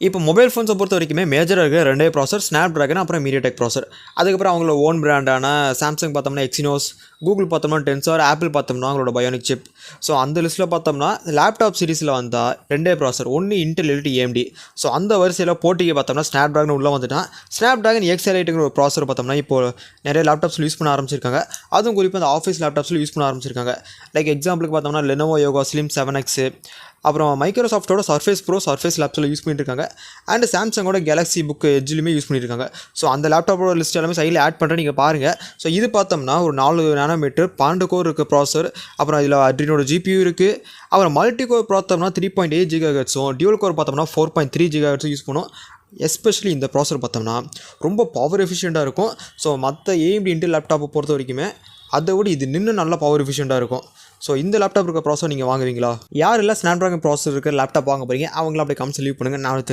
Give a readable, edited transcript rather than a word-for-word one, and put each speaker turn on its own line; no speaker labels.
இப்போ மொபைல் ஃபோன்ஸை பொறுத்த வரைக்குமே மேஜராக இருக்கிற ரெண்டே ப்ராசர் ஸ்னாப்ட்ராகன் அப்புறம் மீடியாடெக் ப்ராசர். அதுக்கப்புறம் அவங்களோட ஓன் பிராண்டான சாம்சங் பார்த்தோம்னா எக்ஸினோஸ், கூகுள் பார்த்தோம்னா டென்சார், ஆப்பிள் பார்த்தோம்னா அவங்களோட பயோனிக் சிப். ஸோ அந்த லிஸ்ட்டில் பார்த்தோம்னா லேப்டாப் சீரிஸில் வந்தால் ரெண்டே ப்ராசர், ஒன்று இன்டெல் இல்லாட்டி ஏஎம்டி. ஸோ அந்த வரிசையில் போட்டிக்கு பார்த்தோம்னா ஸ்னாப்ட்ராகன் உள்ளே வந்துட்டான். ஸ்னாப்ட்ராகன் XL8ங்கிற ஒரு ப்ராசர் பார்த்தோம்னா இப்போது நிறைய லேப்டாப்ஸில் யூஸ் பண்ண ஆரம்பிச்சிருக்காங்க. அதுவும் குறிப்பாக அந்த ஆஃபீஸ் லேப்டாப்ஸில் யூஸ் பண்ண ஆரம்பிச்சிருக்காங்க. லைக் எக்ஸாம்பிளுக்கு பார்த்தோம்னா லெனோவோ யோகா ஸ்லிம் 7X, அப்புறம் மைக்ரோசாஃப்ட்டோட சர்ஃபேஸ் ப்ரோ சர்ஃபேஸ் லேப்ஸில் யூஸ் பண்ணியிருக்காங்க. அண்ட் சாம்சங்கோட கேலக்ஸி புக் எட்ஜ்லையுமே யூஸ் பண்ணியிருக்காங்க. ஸோ அந்த லேப்டாப்போட லிஸ்ட் எல்லாமே சைடில் ஆட் பண்ணுறேன், நீங்கள் பாருங்கள். ஸோ இது பார்த்தோம்னா ஒரு 4 நானோமீட்டர் 12 கோர் இருக்குது ப்ராசர். அப்புறம் இதில் அட்ரினோட GPU இருக்குது. அப்புறம் மல்டி கோர் பார்த்தோம்னா 3.8 GHz, டியூல் கோர் பார்த்தோம்னா 4.3 GHz யூஸ் பண்ணும். எஸ்பெஷலி இந்த ப்ராசர் பார்த்தோம்னா ரொம்ப பவர் எஃபிஷியண்ட்டாக இருக்கும். ஸோ மற்ற AMD இன்டெல் லேப்டாப்பை பொறுத்த வரைக்குமே அதை விட இது இன்னும் நல்ல பவர் எஃபிஷியண்ட்டாக இருக்கும். ஸோ இந்த லேப்டாப் இருக்க ப்ராசர் நீங்கள் வாங்குவீங்களா? யாரெல்லாம் ஸ்னாப்ட்ராகன் ப்ராசர் இருக்கிற லேப்டாப் வாங்க போகிறீங்க அவங்களாம் அப்படியே கமெண்ட்ஸ் லீவ் பண்ணுங்கள். நான் தெரிஞ்சு